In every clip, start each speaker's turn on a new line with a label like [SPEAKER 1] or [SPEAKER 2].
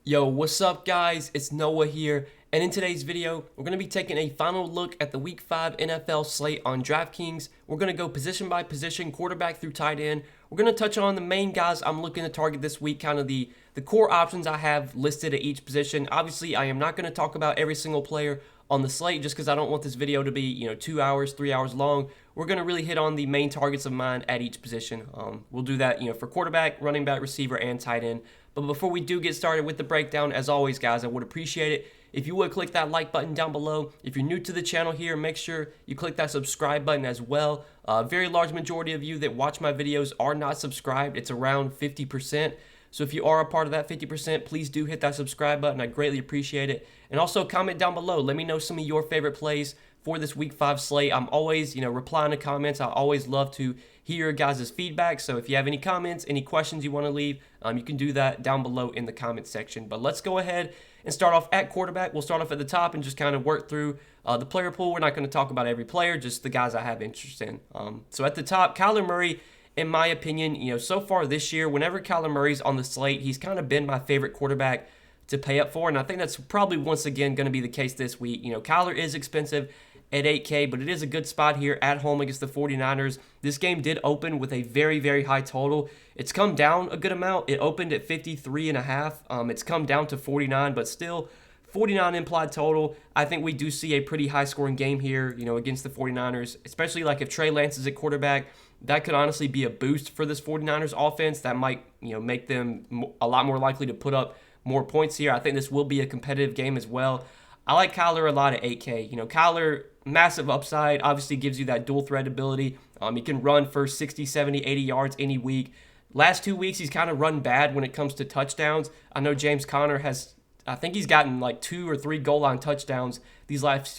[SPEAKER 1] Yo, what's up guys? It's Noah here, and in today's video, we're going to be taking a final look at the Week 5 NFL slate on Draftkings. We're going to go position by position, quarterback through tight end. We're going to touch on the main guys I'm looking to target this week, kind of the core options I have listed at each position. Obviously, I am not going to talk about every single player on the slate just because I don't want this video to be, 2 hours, 3 hours long. We're going to really hit on the main targets of mine at each position. We'll do that, for quarterback, running back, receiver, and tight end. But before we do get started with the breakdown, as always, guys, I would appreciate it if you would click that like button down below. If you're new to the channel here, make sure you click that subscribe button as well. A very large majority of you that watch my videos are not subscribed. It's around 50%. So if you are a part of that 50%, please do hit that subscribe button. I greatly appreciate it. And also comment down below. Let me know some of your favorite plays for this Week 5 slate. I'm always, replying to comments. I always love to hear your guys' feedback. So if you have any comments, any questions you want to leave, you can do that down below in the comments section. But let's go ahead and start off at quarterback. We'll start off at the top and just kind of work through the player pool. We're not going to talk about every player, just the guys I have interest in. So at the top, Kyler Murray, in my opinion, so far this year, whenever Kyler Murray's on the slate, he's kind of been my favorite quarterback to pay up for. And I think that's probably once again going to be the case this week. Kyler is expensive at 8K, but it is a good spot here at home against the 49ers. This game did open with a very, very high total. It's come down a good amount. It opened at 53.5. It's come down to 49, but still 49 implied total. I think we do see a pretty high scoring game here, against the 49ers, especially like if Trey Lance is at quarterback. That could honestly be a boost for this 49ers offense. That might, make them a lot more likely to put up more points here. I think this will be a competitive game as well. I like Kyler a lot at 8K. Kyler, massive upside, obviously gives you that dual threat ability. He can run for 60, 70, 80 yards any week. Last 2 weeks, he's kind of run bad when it comes to touchdowns. I know James Conner has, I think he's gotten like 2 or 3 goal line touchdowns these last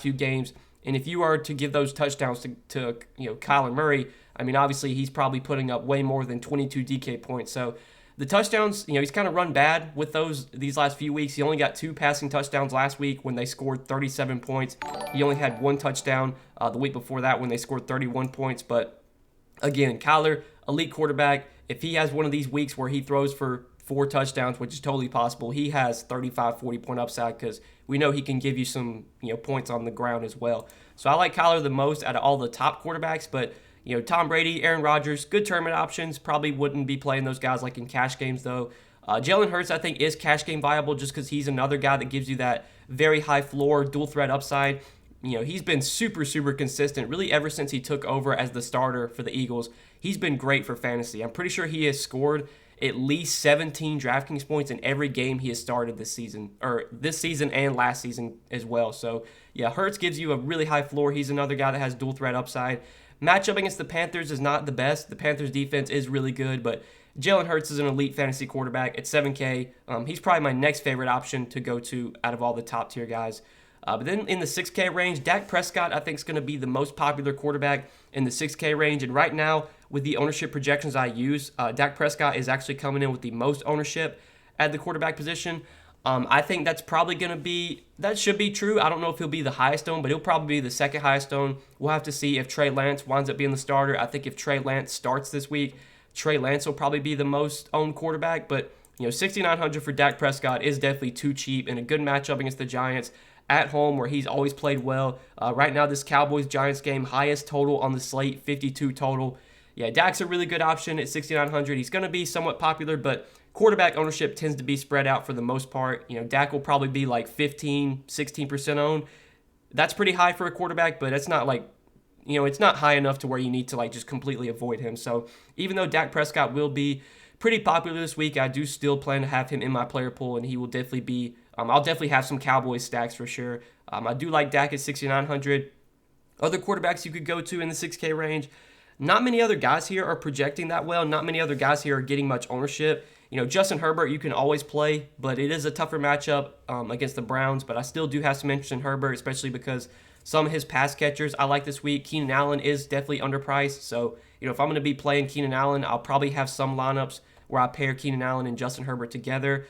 [SPEAKER 1] few games. And if you are to give those touchdowns to Kyler Murray, I mean, obviously he's probably putting up way more than 22 DK points. So the touchdowns, he's kind of run bad with these last few weeks. He only got 2 passing touchdowns last week when they scored 37 points. He only had 1 touchdown the week before that when they scored 31 points. But again, Kyler, elite quarterback. If he has one of these weeks where he throws for 4 touchdowns, which is totally possible, he has 35, 40 point upside because we know he can give you some points on the ground as well. So I like Kyler the most out of all the top quarterbacks, but Tom Brady, Aaron Rodgers, good tournament options. Probably wouldn't be playing those guys like in cash games, though. Jalen Hurts, I think, is cash game viable just because he's another guy that gives you that very high floor, dual threat upside. He's been super, super consistent really ever since he took over as the starter for the Eagles. He's been great for fantasy. I'm pretty sure he has scored at least 17 DraftKings points in every game he has started this season and last season as well. So, yeah, Hurts gives you a really high floor. He's another guy that has dual threat upside. Matchup against the Panthers is not the best. The Panthers defense is really good, but Jalen Hurts is an elite fantasy quarterback at 7K. He's probably my next favorite option to go to out of all the top tier guys. But then in the 6K range, Dak Prescott, I think, is going to be the most popular quarterback in the 6K range. And right now, with the ownership projections I use, Dak Prescott is actually coming in with the most ownership at the quarterback position. I think that's probably going to be, that should be true. I don't know if he'll be the highest owned, but he'll probably be the second highest owned. We'll have to see if Trey Lance winds up being the starter. I think if Trey Lance starts this week, Trey Lance will probably be the most owned quarterback. But, 6,900 for Dak Prescott is definitely too cheap in a good matchup against the Giants at home where he's always played well. Right now, this Cowboys-Giants game, highest total on the slate, 52 total. Yeah, Dak's a really good option at 6,900. He's going to be somewhat popular, but quarterback ownership tends to be spread out for the most part. Dak will probably be like 15, 16% owned. That's pretty high for a quarterback, but it's not like, it's not high enough to where you need to like just completely avoid him. So even though Dak Prescott will be pretty popular this week, I do still plan to have him in my player pool, and he will definitely be, I'll definitely have some Cowboys stacks for sure. I do like Dak at 6,900. Other quarterbacks you could go to in the 6K range, not many other guys here are projecting that well. Not many other guys here are getting much ownership. Justin Herbert, you can always play, but it is a tougher matchup against the Browns. But I still do have some interest in Herbert, especially because some of his pass catchers I like this week. Keenan Allen is definitely underpriced. So, if I'm going to be playing Keenan Allen, I'll probably have some lineups where I pair Keenan Allen and Justin Herbert together.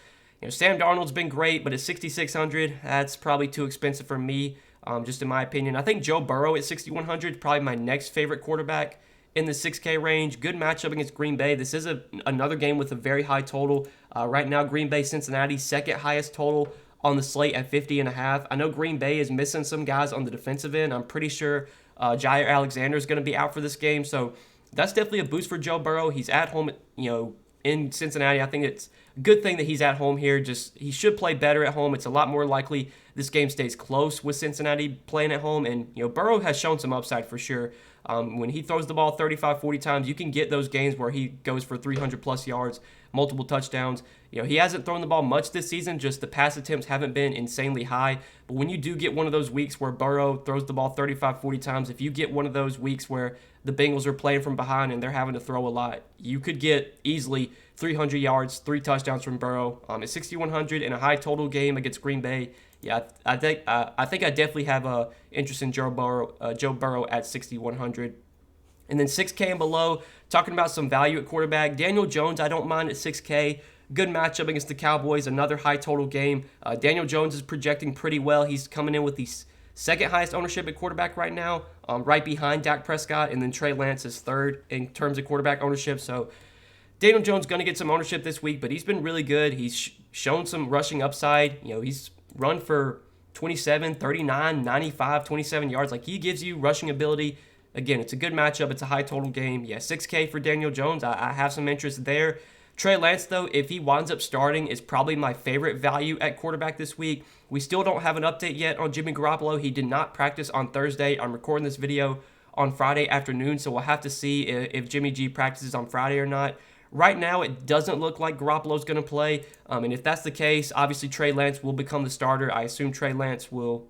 [SPEAKER 1] Sam Darnold's been great, but at 6,600, that's probably too expensive for me, just in my opinion. I think Joe Burrow at 6,100 is probably my next favorite quarterback in the 6K range. Good matchup against Green Bay. This is another game with a very high total. Right now, Green Bay, Cincinnati, second highest total on the slate at 50.5. I know Green Bay is missing some guys on the defensive end. I'm pretty sure Jair Alexander is going to be out for this game. So that's definitely a boost for Joe Burrow. He's at home, in Cincinnati. I think it's a good thing that he's at home here. Just he should play better at home. It's a lot more likely this game stays close with Cincinnati playing at home. And, Burrow has shown some upside for sure. When he throws the ball 35, 40 times, you can get those games where he goes for 300-plus yards, multiple touchdowns. He hasn't thrown the ball much this season, just the pass attempts haven't been insanely high. But when you do get one of those weeks where Burrow throws the ball 35, 40 times, if you get one of those weeks where the Bengals are playing from behind and they're having to throw a lot, you could get easily 300 yards, 3 touchdowns from Burrow. At 6,100 in a high total game against Green Bay, yeah, I think I definitely have a interest in Joe Burrow at 6,100. And then 6K and below, talking about some value at quarterback. Daniel Jones, I don't mind at 6K. Good matchup against the Cowboys, another high total game. Daniel Jones is projecting pretty well. He's coming in with the second highest ownership at quarterback right now, right behind Dak Prescott, and then Trey Lance is third in terms of quarterback ownership. So Daniel Jones going to get some ownership this week, but he's been really good. He's shown some rushing upside. He's run for 27, 39, 95, 27 yards. Like, he gives you rushing ability. Again, it's a good matchup. It's a high total game. Yeah, 6K for Daniel Jones. I have some interest there. Trey Lance, though, if he winds up starting, is probably my favorite value at quarterback this week. We still don't have an update yet on Jimmy Garoppolo. He did not practice on Thursday. I'm recording this video on Friday afternoon, so we'll have to see if Jimmy G practices on Friday or not. Right now, it doesn't look like Garoppolo's going to play, and if that's the case, obviously Trey Lance will become the starter. I assume Trey Lance will,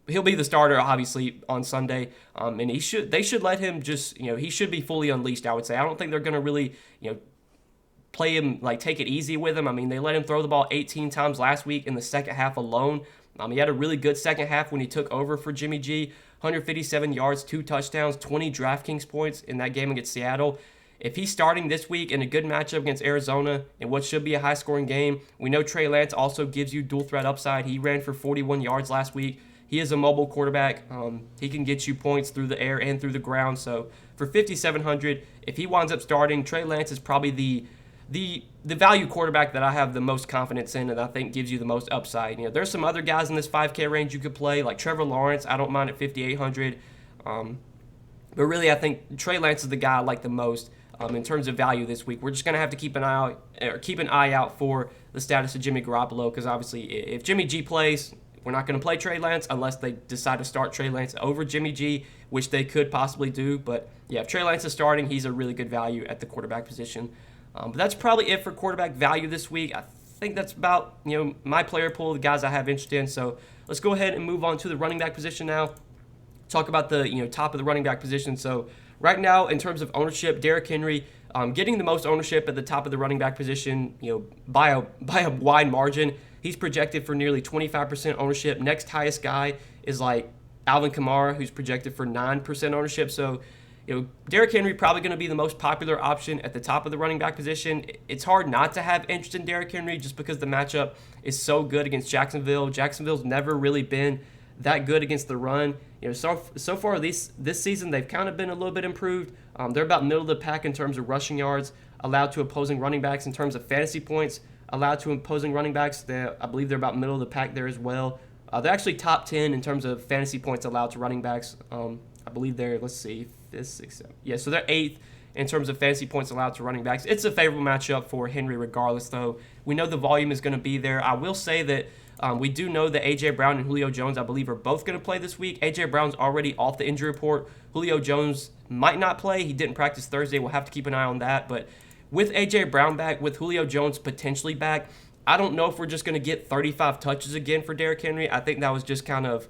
[SPEAKER 1] he'll be the starter, obviously, on Sunday, and they should let him just, he should be fully unleashed, I would say. I don't think they're going to really, play him, take it easy with him. I mean, they let him throw the ball 18 times last week in the second half alone. He had a really good second half when he took over for Jimmy G. 157 yards, 2 touchdowns, 20 Draftkings points in that game against Seattle. If he's starting this week in a good matchup against Arizona in what should be a high-scoring game, we know Trey Lance also gives you dual threat upside. He ran for 41 yards last week. He is a mobile quarterback. He can get you points through the air and through the ground. So for 5,700, if he winds up starting, Trey Lance is probably the value quarterback that I have the most confidence in and I think gives you the most upside. There's some other guys in this 5K range you could play, like Trevor Lawrence. I don't mind at 5,800. But really, I think Trey Lance is the guy I like the most in terms of value this week. We're just going to have to keep an eye out for the status of Jimmy Garoppolo, because obviously if Jimmy G plays, we're not going to play Trey Lance unless they decide to start Trey Lance over Jimmy G, which they could possibly do. But yeah, if Trey Lance is starting, he's a really good value at the quarterback position. But that's probably it for quarterback value this week. I think that's about my player pool, the guys I have interest in. So let's go ahead and move on to the running back position now. Talk about the top of the running back position. So right now, in terms of ownership, Derrick Henry getting the most ownership at the top of the running back position, by a wide margin. He's projected for nearly 25% ownership. Next highest guy is Alvin Kamara, who's projected for 9% ownership. So Derrick Henry probably going to be the most popular option at the top of the running back position. It's hard not to have interest in Derrick Henry just because the matchup is so good against Jacksonville. Jacksonville's never really been that good against the run. So far this season they've kind of been a little bit improved. They're about middle of the pack in terms of rushing yards allowed to opposing running backs. In terms of fantasy points allowed to opposing running backs, I believe they're about middle of the pack there as well. They're actually top 10 in terms of fantasy points allowed to running backs. I believe they're, let's see, 5th, 6th, 7th. Yeah, so they're 8th in terms of fantasy points allowed to running backs. It's a favorable matchup for Henry regardless, though. We know the volume is going to be there. I will say that we do know that A.J. Brown and Julio Jones, I believe, are both going to play this week. A.J. Brown's already off the injury report. Julio Jones might not play. He didn't practice Thursday. We'll have to keep an eye on that. But with A.J. Brown back, with Julio Jones potentially back, I don't know if we're just going to get 35 touches again for Derrick Henry. I think that was just kind of,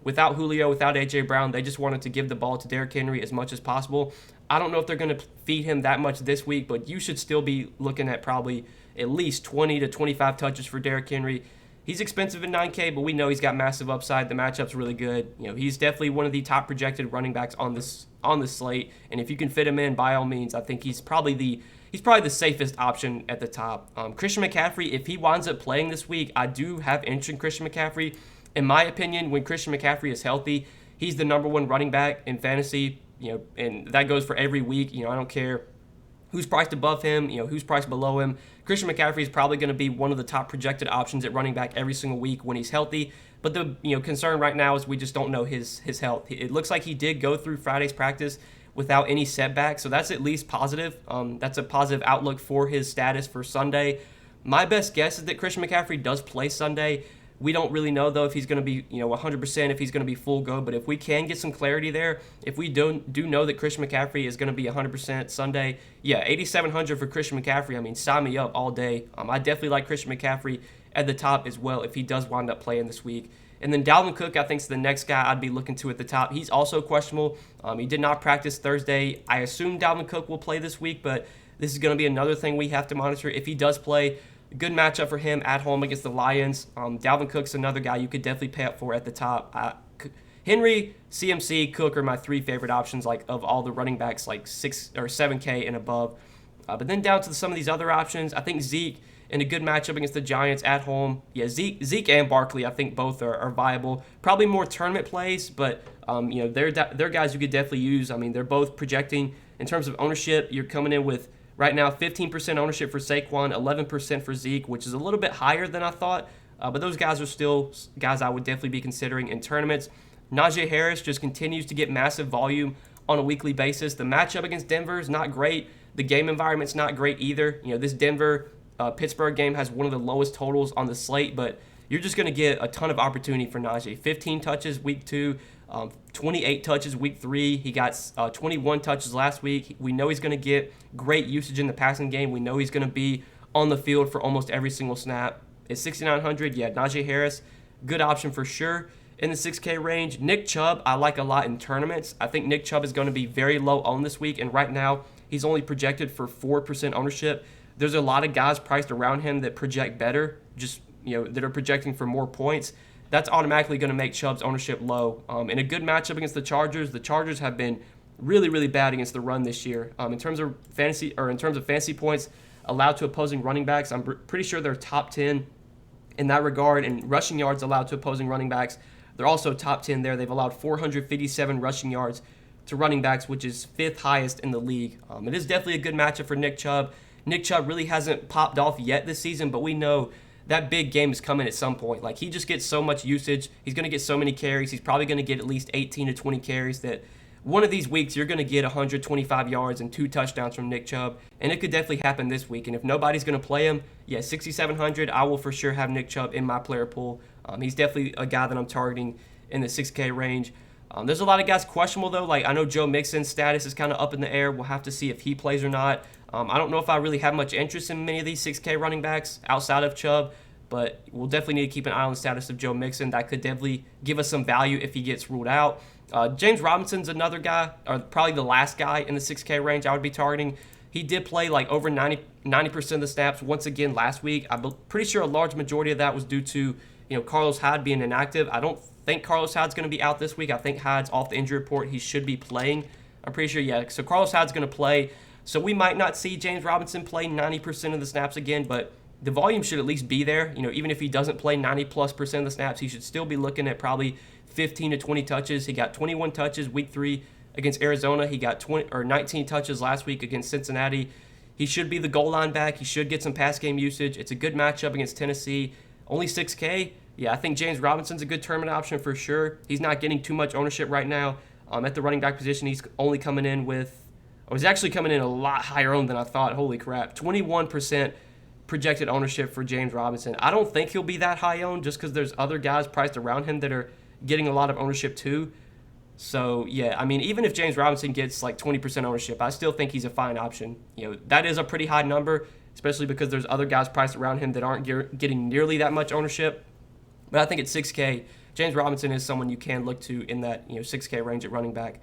[SPEAKER 1] without Julio, without A.J. Brown, they just wanted to give the ball to Derrick Henry as much as possible. I don't know if they're going to feed him that much this week, but you should still be looking at probably at least 20 to 25 touches for Derrick Henry. He's expensive at 9K, but we know he's got massive upside. The matchup's really good. He's definitely one of the top projected running backs on this slate. And if you can fit him in, by all means, I think he's probably the safest option at the top. Christian McCaffrey, if he winds up playing this week, I do have interest in Christian McCaffrey. In my opinion, when Christian McCaffrey is healthy, he's the number one running back in fantasy and that goes for every week. I don't care who's priced above him, who's priced below him. Christian McCaffrey is probably going to be one of the top projected options at running back every single week when he's healthy. But the concern right now is we just don't know his health. It looks like he did go through Friday's practice without any setback, so that's at least positive. That's a positive outlook for his status for Sunday. My best guess is that Christian McCaffrey does play Sunday. We don't really know, though, if he's going to be 100%, if he's going to be full go. But if we can get some clarity there, if we do know that Christian McCaffrey is going to be 100% Sunday, yeah, 8,700 for Christian McCaffrey. I mean, sign me up all day. I definitely like Christian McCaffrey at the top as well if he does wind up playing this week. And then Dalvin Cook, I think, is the next guy I'd be looking to at the top. He's also questionable. He did not practice Thursday. I assume Dalvin Cook will play this week, but this is going to be another thing we have to monitor. If he does play, good matchup for him at home against the Lions. Dalvin Cook's another guy you could definitely pay up for at the top. Henry, CMC, Cook are my three favorite options, like of all the running backs, like 6 or 7K and above. But then down to some of these other options, I think Zeke in a good matchup against the Giants at home. Yeah, Zeke and Barkley, I think both are viable. Probably more tournament plays, but they're guys you could definitely use. I mean, they're both projecting in terms of ownership. You're coming in with right now 15% ownership for Saquon, 11% for Zeke, which is a little bit higher than I thought. But those guys are still guys I would definitely be considering in tournaments. Najee Harris just continues to get massive volume on a weekly basis. The matchup against Denver is not great. The game environment's not great either. This Denver Pittsburgh game has one of the lowest totals on the slate, but you're just going to get a ton of opportunity for Najee. 15 touches week 2, 28 touches week 3. He got 21 touches last week. We know he's going to get great usage in the passing game. We know he's going to be on the field for almost every single snap. At 6,900, yeah, Najee Harris, good option for sure. In the 6K range, Nick Chubb, I like a lot in tournaments. I think Nick Chubb is going to be very low owned this week, and right now he's only projected for 4% ownership. There's a lot of guys priced around him that project better, just that are projecting for more points. That's automatically going to make Chubb's ownership low. In a good matchup against the Chargers have been really, really bad against the run this year. In terms of fantasy points allowed to opposing running backs, I'm pretty sure they're top 10 in that regard. And rushing yards allowed to opposing running backs, they're also top 10 there. They've allowed 457 rushing yards to running backs, which is 5th highest in the league. It is definitely a good matchup for Nick Chubb. Nick Chubb really hasn't popped off yet this season, but we know that big game is coming at some point. Like, he just gets so much usage. He's going to get so many carries. He's probably going to get at least 18 to 20 carries that one of these weeks you're going to get 125 yards and 2 touchdowns from Nick Chubb, and it could definitely happen this week. And if nobody's going to play him, yeah, 6,700, I will for sure have Nick Chubb in my player pool. He's definitely a guy that I'm targeting in the 6K range. There's a lot of guys questionable, though. Like, I know Joe Mixon's status is kind of up in the air. We'll have to see if he plays or not. I don't know if I really have much interest in many of these 6K running backs outside of Chubb, but we'll definitely need to keep an eye on the status of Joe Mixon. That could definitely give us some value if he gets ruled out. James Robinson's another guy, or probably the last guy in the 6K range I would be targeting. He did play like over 90% of the snaps once again last week. I'm pretty sure a large majority of that was due to Carlos Hyde being inactive. I don't think Carlos Hyde's going to be out this week. I think Hyde's off the injury report. He should be playing. I'm pretty sure, yeah. So Carlos Hyde's going to play. So we might not see James Robinson play 90% of the snaps again, but the volume should at least be there. Even if he doesn't play 90+% of the snaps, he should still be looking at probably 15 to 20 touches. He got 21 touches week 3 against Arizona. He got 19 touches last week against Cincinnati. He should be the goal line back. He should get some pass game usage. It's a good matchup against Tennessee. Only 6K. Yeah, I think James Robinson's a good tournament option for sure. He's not getting too much ownership right now. At the running back position, he's only coming in with, he's actually coming in a lot higher owned than I thought. Holy crap. 21% projected ownership for James Robinson. I don't think he'll be that high owned just because there's other guys priced around him that are getting a lot of ownership too. So, yeah, I mean, even if James Robinson gets like 20% ownership, I still think he's a fine option. That is a pretty high number, especially because there's other guys priced around him that aren't getting nearly that much ownership. But I think at 6K, James Robinson is someone you can look to in that 6K range at running back.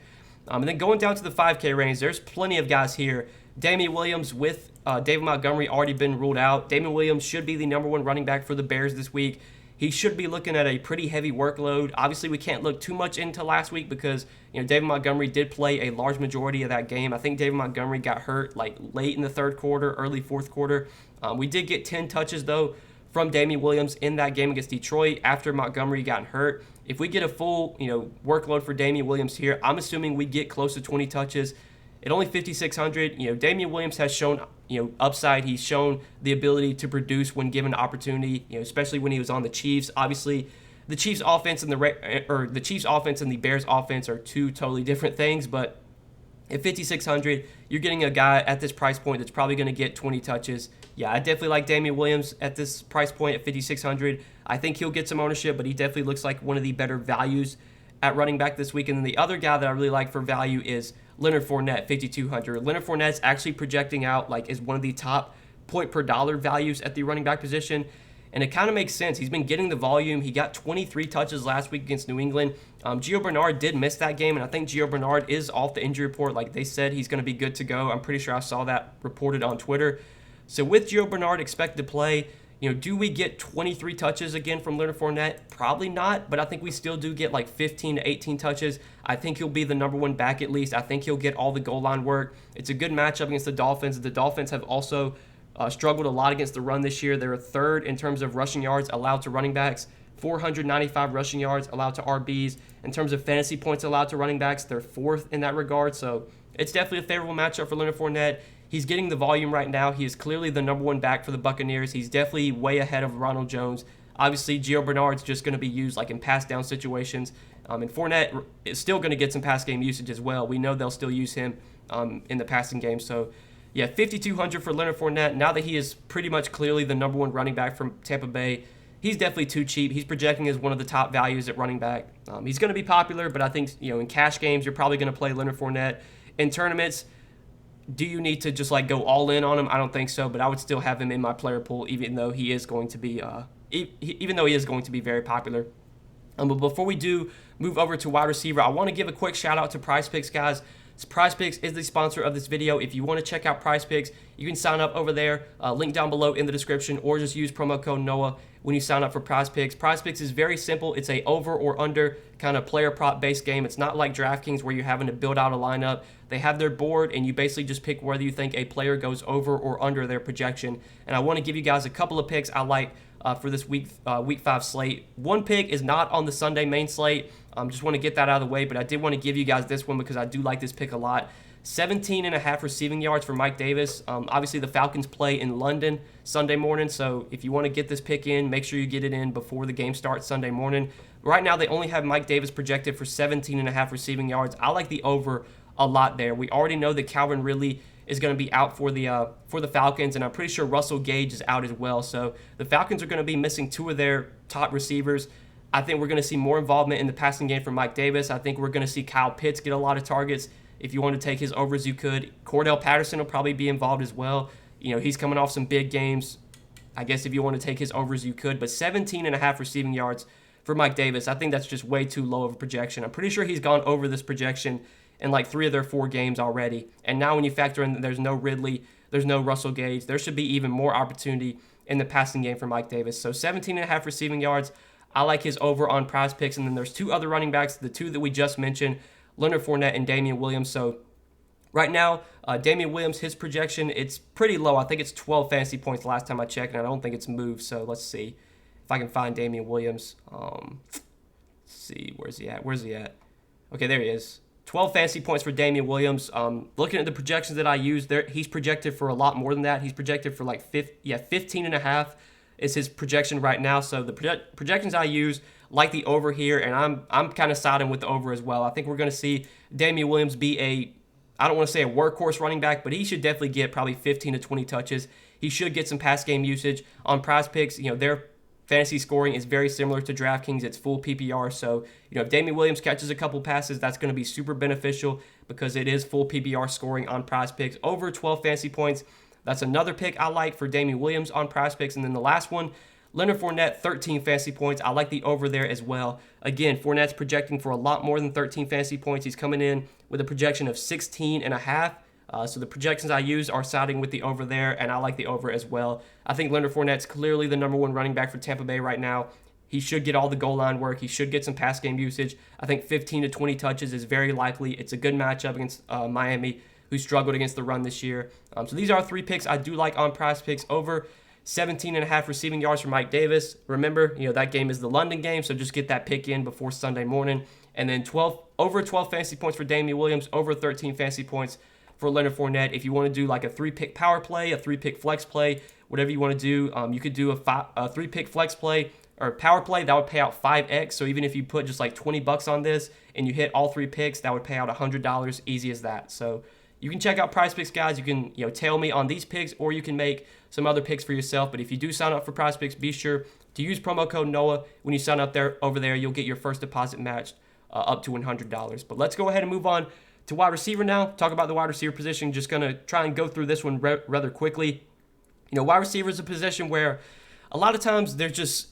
[SPEAKER 1] And then going down to the 5K range, there's plenty of guys here. Damian Williams with David Montgomery already been ruled out. Damian Williams should be the number 1 running back for the Bears this week. He should be looking at a pretty heavy workload. Obviously, we can't look too much into last week because David Montgomery did play a large majority of that game. I think David Montgomery got hurt like late in the 3rd quarter, early 4th quarter. We did get 10 touches, though, from Damian Williams in that game against Detroit after Montgomery got hurt. If we get a full, workload for Damian Williams here, I'm assuming we get close to 20 touches. At only 5,600, Damian Williams has shown, upside. He's shown the ability to produce when given the opportunity, especially when he was on the Chiefs. Obviously, the Chiefs offense and the Chiefs offense and the Bears offense are two totally different things, but at 5,600, you're getting a guy at this price point that's probably going to get 20 touches. Yeah, I definitely like Damian Williams at this price point at 5,600. I think he'll get some ownership, but he definitely looks like one of the better values at running back this week. And then the other guy that I really like for value is Leonard Fournette, 5,200. Leonard Fournette's actually projecting out like as one of the top point per dollar values at the running back position. And it kind of makes sense. He's been getting the volume. He got 23 touches last week against New England. Gio Bernard did miss that game, and I think Gio Bernard is off the injury report. Like they said, he's going to be good to go. I'm pretty sure I saw that reported on Twitter. So with Gio Bernard expected to play, do we get 23 touches again from Leonard Fournette? Probably not, but I think we still do get like 15 to 18 touches. I think he'll be the number one back at least. I think he'll get all the goal line work. It's a good matchup against the Dolphins. The Dolphins have also struggled a lot against the run this year. They're third in terms of rushing yards allowed to running backs, 495 rushing yards allowed to RBs. In terms of fantasy points allowed to running backs, they're fourth in that regard. So it's definitely a favorable matchup for Leonard Fournette. He's getting the volume right now. He is clearly the number one back for the Buccaneers. He's definitely way ahead of Ronald Jones. Obviously, Gio Bernard's just going to be used like in pass down situations. And Fournette is still going to get some pass game usage as well. We know they'll still use him in the passing game. So yeah, 5,200 for Leonard Fournette. Now that he is pretty much clearly the number one running back from Tampa Bay, he's definitely too cheap. He's projecting as one of the top values at running back. He's going to be popular, but I think in cash games you're probably going to play Leonard Fournette. In tournaments, do you need to just like go all in on him? I don't think so, but I would still have him in my player pool, even though he is going to be very popular. But before we do move over to wide receiver, I want to give a quick shout out to PrizePicks, guys. PrizePicks is the sponsor of this video. If you want to check out PrizePicks, you can sign up over there. Link down below in the description, or just use promo code NOAH when you sign up for PrizePicks. PrizePicks is very simple. It's a over or under kind of player prop based game. It's not like Draftkings where you're having to build out a lineup. They have their board, and you basically just pick whether you think a player goes over or under their projection. And I want to give you guys a couple of picks I like for this week 5 slate. One pick is not on the Sunday main slate. Just want to get that out of the way, but I did want to give you guys this one because I do like this pick a lot. 17.5 receiving yards for Mike Davis. Obviously, the Falcons play in London Sunday morning, so if you want to get this pick in, make sure you get it in before the game starts Sunday morning. Right now, they only have Mike Davis projected for 17.5 receiving yards. I like the over a lot there. We already know that Calvin Ridley is going to be out for the Falcons, and I'm pretty sure Russell Gage is out as well. So the Falcons are going to be missing two of their top receivers. I think we're going to see more involvement in the passing game from Mike Davis. I think we're going to see Kyle Pitts get a lot of targets. If you want to take his overs, you could. Cordell Patterson will probably be involved as well. He's coming off some big games. I guess if you want to take his overs, you could. But 17.5 receiving yards for Mike Davis, I think that's just way too low of a projection. I'm pretty sure he's gone over this projection in like 3 of their 4 games already. And now when you factor in that there's no Ridley, there's no Russell Gage, there should be even more opportunity in the passing game for Mike Davis. So 17.5 receiving yards. I like his over on PrizePicks. And then there's 2 other running backs, the 2 that we just mentioned, Leonard Fournette and Damian Williams. So right now, Damian Williams, his projection, it's pretty low. I think it's 12 fantasy points last time I checked, and I don't think it's moved. So let's see if I can find Damian Williams. Let's see, where's he at? Okay, there he is. 12 fantasy points for Damian Williams. Looking at the projections that I use, there he's projected for a lot more than that. He's projected for like 15.5 is his projection right now. So the projections I use, like the over here, and I'm kind of siding with the over as well. I think we're going to see Damian Williams be I don't want to say a workhorse running back, but he should definitely get probably 15 to 20 touches. He should get some pass game usage on PrizePicks. Their fantasy scoring is very similar to DraftKings. It's full PPR. So, if Damian Williams catches a couple passes, that's going to be super beneficial because it is full PPR scoring on PrizePicks. Over 12 fantasy points. That's another pick I like for Damian Williams on PrizePicks. And then the last one, Leonard Fournette, 13 fantasy points. I like the over there as well. Again, Fournette's projecting for a lot more than 13 fantasy points. He's coming in with a projection of 16.5. So the projections I use are siding with the over there, and I like the over as well. I think Leonard Fournette's clearly the number 1 running back for Tampa Bay right now. He should get all the goal line work. He should get some pass game usage. I think 15 to 20 touches is very likely. It's a good matchup against Miami, who struggled against the run this year. So these are 3 picks I do like on PrizePicks. Over 17.5 receiving yards for Mike Davis. Remember, that game is the London game, so just get that pick in before Sunday morning. And then over 12 fantasy points for Damian Williams, over 13 fantasy points for Leonard Fournette. If you want to do like a 3-pick power play, a 3-pick flex play, whatever you want to do, you could do a 3-pick flex play or power play. That would pay out 5x. So even if you put just like $20 on this and you hit all 3 picks, that would pay out $100. Easy as that. So you can check out Prize Picks, guys. You can tail me on these picks, or you can make some other picks for yourself. But if you do sign up for Prize Picks, be sure to use promo code Noah when you sign up over there. You'll get your first deposit matched up to $100. But let's go ahead and move on to wide receiver now. Talk about the wide receiver position. Just gonna try and go through this one rather quickly. Wide receiver is a position where a lot of times there's just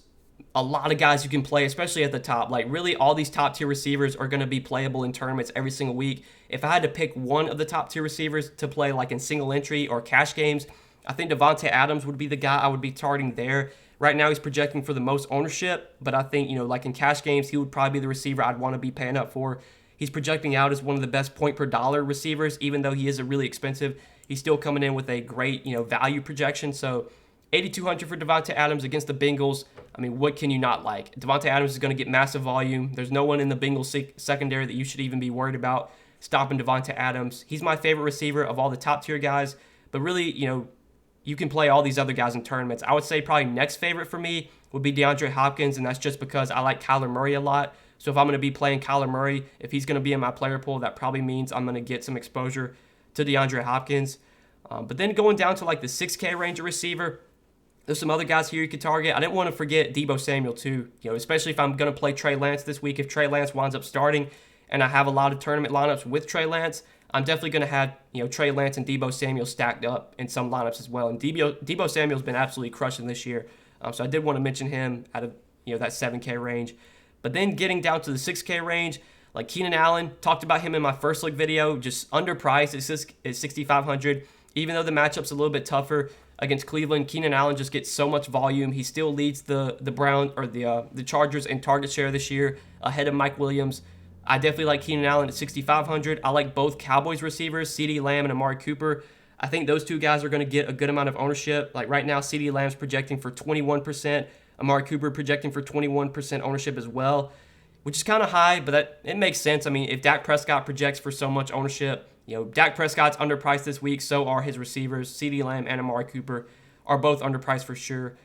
[SPEAKER 1] a lot of guys you can play, especially at the top. Like really all these top tier receivers are going to be playable in tournaments every single week. If I had to pick one of the top tier receivers to play like in single entry or cash games, I think Davante Adams would be the guy I would be targeting there. Right now he's projecting for the most ownership, but I think, like in cash games, he would probably be the receiver I'd want to be paying up for. He's projecting out as one of the best point per dollar receivers, even though he is a really expensive. He's still coming in with a great, value projection. So 8,200 for Davante Adams against the Bengals. I mean, what can you not like? Davante Adams is going to get massive volume. There's no one in the Bengals secondary that you should even be worried about stopping Davante Adams. He's my favorite receiver of all the top tier guys. But really, you can play all these other guys in tournaments. I would say probably next favorite for me would be DeAndre Hopkins, and that's just because I like Kyler Murray a lot. So if I'm going to be playing Kyler Murray, if he's going to be in my player pool, that probably means I'm going to get some exposure to DeAndre Hopkins. But then going down to like the 6K range of receiver, there's some other guys here you could target. I didn't want to forget Deebo Samuel too, especially if I'm going to play Trey Lance this week. If Trey Lance winds up starting and I have a lot of tournament lineups with Trey Lance, I'm definitely going to have Trey Lance and Deebo Samuel stacked up in some lineups as well. And Deebo Samuel's been absolutely crushing this year. So I did want to mention him out of that 7K range. But then getting down to the 6K range, like Keenan Allen, talked about him in my first look video, just underpriced at 6,500. Even though the matchup's a little bit tougher against Cleveland, Keenan Allen just gets so much volume. He still leads the Chargers in target share this year ahead of Mike Williams. I definitely like Keenan Allen at 6,500. I like both Cowboys receivers, CeeDee Lamb and Amari Cooper. I think those two guys are going to get a good amount of ownership. Like right now, CeeDee Lamb's projecting for 21%. Amari Cooper projecting for 21% ownership as well, which is kind of high, but it makes sense. I mean, if Dak Prescott projects for so much ownership, Dak Prescott's underpriced this week, so are his receivers. CeeDee Lamb and Amari Cooper are both underpriced for sure.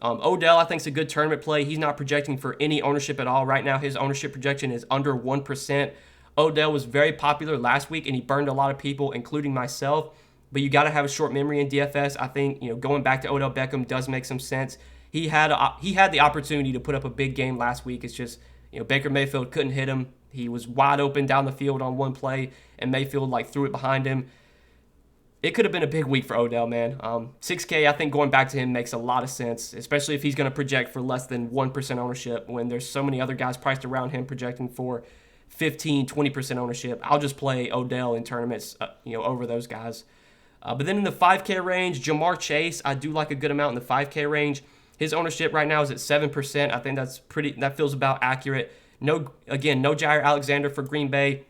[SPEAKER 1] Odell, I think, is a good tournament play. He's not projecting for any ownership at all. Right now, his ownership projection is under 1%. Odell was very popular last week, and he burned a lot of people, including myself. But you got to have a short memory in DFS. I think, going back to Odell Beckham does make some sense. He had the opportunity to put up a big game last week. It's just, Baker Mayfield couldn't hit him. He was wide open down the field on one play, and Mayfield threw it behind him. It could have been a big week for Odell, man. 6K, I think going back to him makes a lot of sense, especially if he's going to project for less than 1% ownership when there's so many other guys priced around him projecting for 15, 20% ownership. I'll just play Odell in tournaments, over those guys. But then in the 5K range, Jamar Chase, I do like a good amount in the 5K range. His ownership right now is at 7%. I think that feels about accurate. No Jair Alexander for Green Bay.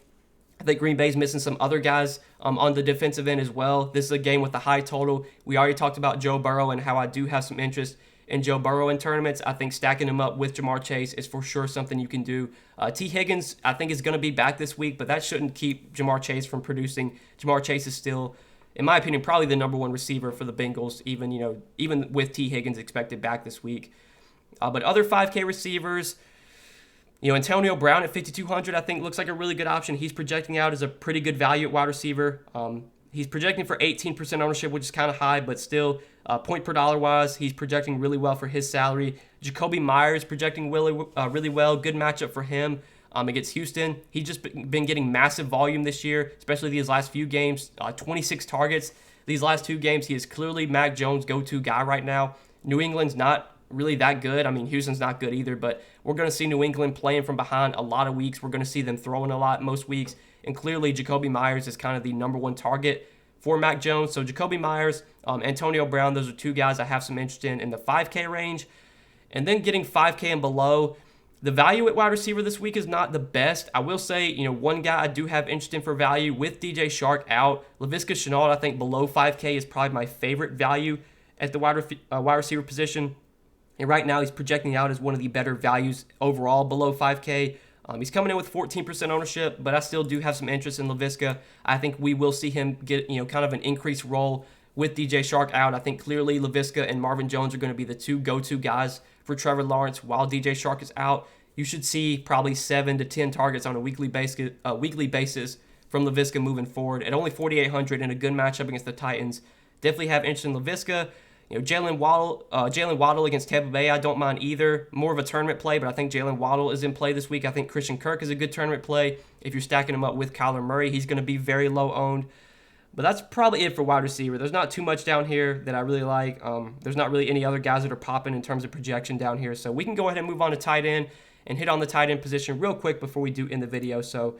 [SPEAKER 1] I think Green Bay's missing some other guys on the defensive end as well. This is a game with a high total. We already talked about Joe Burrow and how I do have some interest in Joe Burrow in tournaments. I think stacking him up with Jamar Chase is for sure something you can do. T. Higgins, I think, is going to be back this week, but that shouldn't keep Jamar Chase from producing. Jamar Chase is still, in my opinion, probably the number one receiver for the Bengals, even with T. Higgins expected back this week. But other 5K receivers, Antonio Brown at 5,200, I think looks like a really good option. He's projecting out as a pretty good value at wide receiver. He's projecting for 18% ownership, which is kind of high, but still, point per dollar wise, he's projecting really well for his salary. Jacoby Myers projecting really well. Good matchup for him against Houston. He's just been getting massive volume this year, especially these last few games. 26 targets. These last 2 games, he is clearly Mac Jones' go-to guy right now. New England's not really that good. I mean, Houston's not good either, but we're going to see New England playing from behind a lot of weeks. We're going to see them throwing a lot most weeks, and clearly Jacoby Myers is kind of the number one target for Mac Jones. So Jacoby Myers, Antonio Brown, those are 2 guys I have some interest in the 5K range. And then getting 5K and below, the value at wide receiver this week is not the best. I will say, one guy I do have interest in for value with DJ Shark out. Laviska Shenault, I think below 5K is probably my favorite value at the wide receiver position. And right now, he's projecting out as one of the better values overall below 5K. He's coming in with 14% ownership, but I still do have some interest in Laviska. I think we will see him get, kind of an increased role with DJ Chark out. I think clearly Laviska and Marvin Jones are going to be the two go-to guys for Trevor Lawrence while DJ Chark is out. You should see probably 7 to 10 targets on a weekly basis from Laviska moving forward. At only 4,800 in a good matchup against the Titans, definitely have interest in Laviska. Jalen Waddle against Tampa Bay, I don't mind either. More of a tournament play, but I think Jalen Waddle is in play this week. I think Christian Kirk is a good tournament play. If you're stacking him up with Kyler Murray, he's going to be very low owned. But that's probably it for wide receiver. There's not too much down here that I really like. There's not really any other guys that are popping in terms of projection down here. So we can go ahead and move on to tight end and hit on the tight end position real quick before we do end the video. So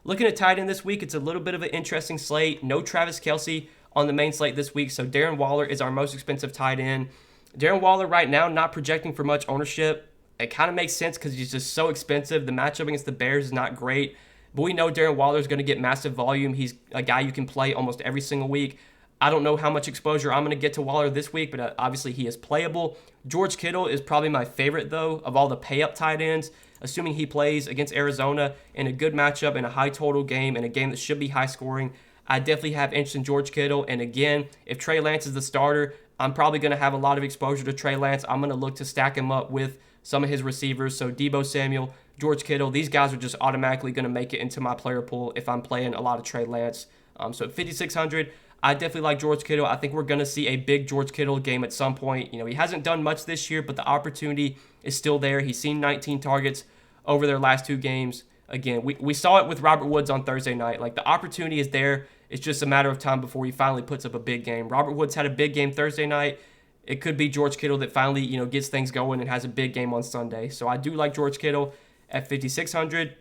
[SPEAKER 1] looking at tight end this week, it's a little bit of an interesting slate. No Travis Kelce on the main slate this week, so Darren Waller is our most expensive tight end. Darren Waller right now not projecting for much ownership. It kind of makes sense because he's just so expensive. The matchup against the Bears is not great, but we know Darren Waller is going to get massive volume. He's a guy you can play almost every single week. I don't know how much exposure I'm going to get to Waller this week, but obviously he is playable. George Kittle is probably my favorite, though, of all the pay-up tight ends, assuming he plays against Arizona in a good matchup, in a high-total game, in a game that should be high-scoring. I definitely have interest in George Kittle. And again, if Trey Lance is the starter, I'm probably going to have a lot of exposure to Trey Lance. I'm going to look to stack him up with some of his receivers. So Deebo Samuel, George Kittle, these guys are just automatically going to make it into my player pool if I'm playing a lot of Trey Lance. So at 5,600, I definitely like George Kittle. I think we're going to see a big George Kittle game at some point. He hasn't done much this year, but the opportunity is still there. He's seen 19 targets over their last 2 games. Again, we saw it with Robert Woods on Thursday night. Like, the opportunity is there. It's just a matter of time before he finally puts up a big game. Robert Woods had a big game Thursday night. It could be George Kittle that finally, gets things going and has a big game on Sunday. So I do like George Kittle at 5,600.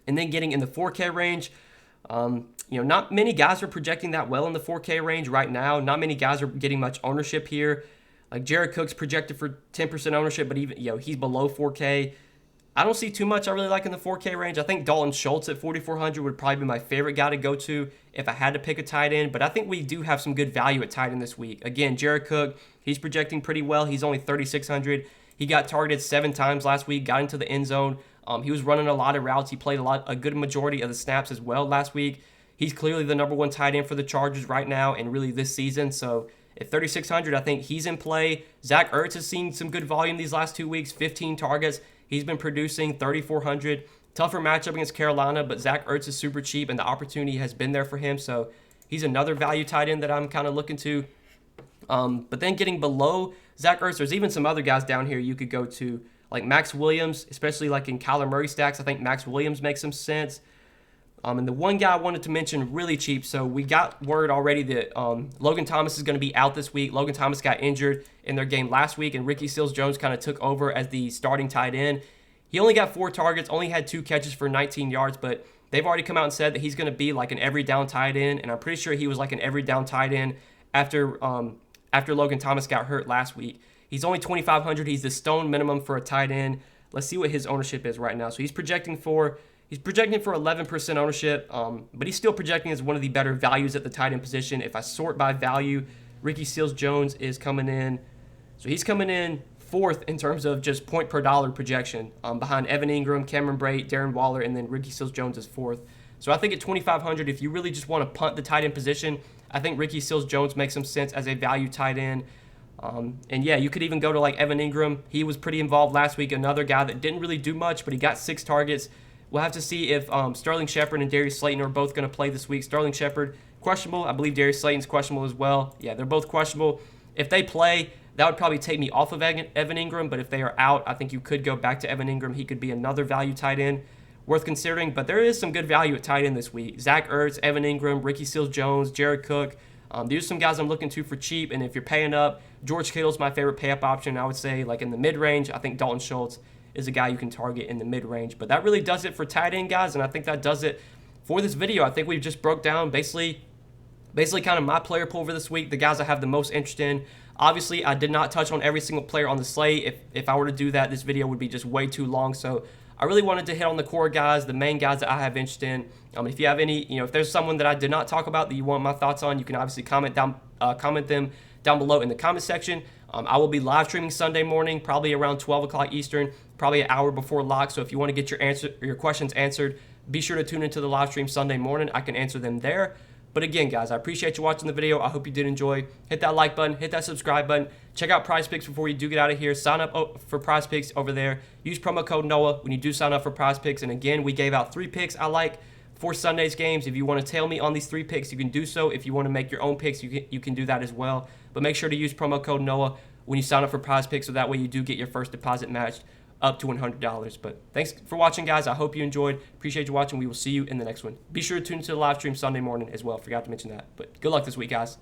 [SPEAKER 1] And then getting in the 4K range, not many guys are projecting that well in the 4K range right now. Not many guys are getting much ownership here. Like Jared Cook's projected for 10% ownership, but even he's below 4K. I don't see too much I really like in the 4K range. I think Dalton Schultz at 4,400 would probably be my favorite guy to go to if I had to pick a tight end. But I think we do have some good value at tight end this week. Again, Jared Cook, he's projecting pretty well. He's only 3,600. He got targeted 7 times last week, got into the end zone. He was running a lot of routes. He played a good majority of the snaps as well last week. He's clearly the number 1 tight end for the Chargers right now and really this season. So at 3,600, I think he's in play. Zach Ertz has seen some good volume these last 2 weeks, 15 targets. He's been producing 3,400. Tougher matchup against Carolina, but Zach Ertz is super cheap, and the opportunity has been there for him. So he's another value tight end that I'm kind of looking to. But then getting below Zach Ertz, there's even some other guys down here you could go to, like Max Williams, especially like in Kyler Murray stacks. I think Max Williams makes some sense. And the one guy I wanted to mention really cheap, so we got word already that Logan Thomas is going to be out this week. Logan Thomas got injured in their game last week, and Ricky Seals-Jones kind of took over as the starting tight end. He only got 4 targets, only had 2 catches for 19 yards, but they've already come out and said that he's going to be like an every down tight end, and I'm pretty sure he was like an every down tight end after Logan Thomas got hurt last week. He's only 2,500. He's the stone minimum for a tight end. Let's see what his ownership is right now. So he's projecting for 11% ownership, but he's still projecting as one of the better values at the tight end position. If I sort by value, Ricky Seals-Jones is coming in. So he's coming in 4th in terms of just point per dollar projection, behind Evan Ingram, Cameron Brate, Darren Waller, and then Ricky Seals-Jones is 4th. So I think at 2,500, if you really just want to punt the tight end position, I think Ricky Seals-Jones makes some sense as a value tight end. And yeah, you could even go to like Evan Ingram. He was pretty involved last week, another guy that didn't really do much, but he got 6 targets. We'll have to see if Sterling Shepard and Darius Slayton are both going to play this week. Sterling Shepard, questionable. I believe Darius Slayton's questionable as well. Yeah, they're both questionable. If they play, that would probably take me off of Evan Ingram, but if they are out, I think you could go back to Evan Ingram. He could be another value tight end worth considering, but there is some good value at tight end this week. Zach Ertz, Evan Ingram, Ricky Seals-Jones, Jared Cook. These are some guys I'm looking to for cheap, and if you're paying up, George Kittle's my favorite pay-up option. I would say like in the mid-range, I think Dalton Schultz is a guy you can target in the mid-range. But that really does it for tight end, guys, and I think that does it for this video. I think we've just broke down basically kind of my player pool for this week, the guys I have the most interest in. Obviously, I did not touch on every single player on the slate. If I were to do that, this video would be just way too long. So I really wanted to hit on the core guys, the main guys that I have interest in. If you have any, if there's someone that I did not talk about that you want my thoughts on, you can obviously comment them down below in the comment section. I will be live streaming Sunday morning, probably around 12 o'clock Eastern, probably an hour before lock. So if you want to get your questions answered, be sure to tune into the live stream Sunday morning. I can answer them there. But again, guys, I appreciate you watching the video. I hope you did enjoy. Hit that like button, hit that subscribe button. Check out PrizePicks before you do get out of here. Sign up for PrizePicks over there. Use promo code NOAH when you do sign up for PrizePicks. And again, we gave out 3 picks I like for Sunday's games. If you want to tail me on these 3 picks, you can do so. If you want to make your own picks, you can do that as well. But make sure to use promo code NOAH when you sign up for PrizePicks, so that way you do get your first deposit matched up to $100. But thanks for watching, guys. I hope you enjoyed. Appreciate you watching. We will see you in the next one. Be sure to tune into the live stream Sunday morning as well. Forgot to mention that. But good luck this week, guys.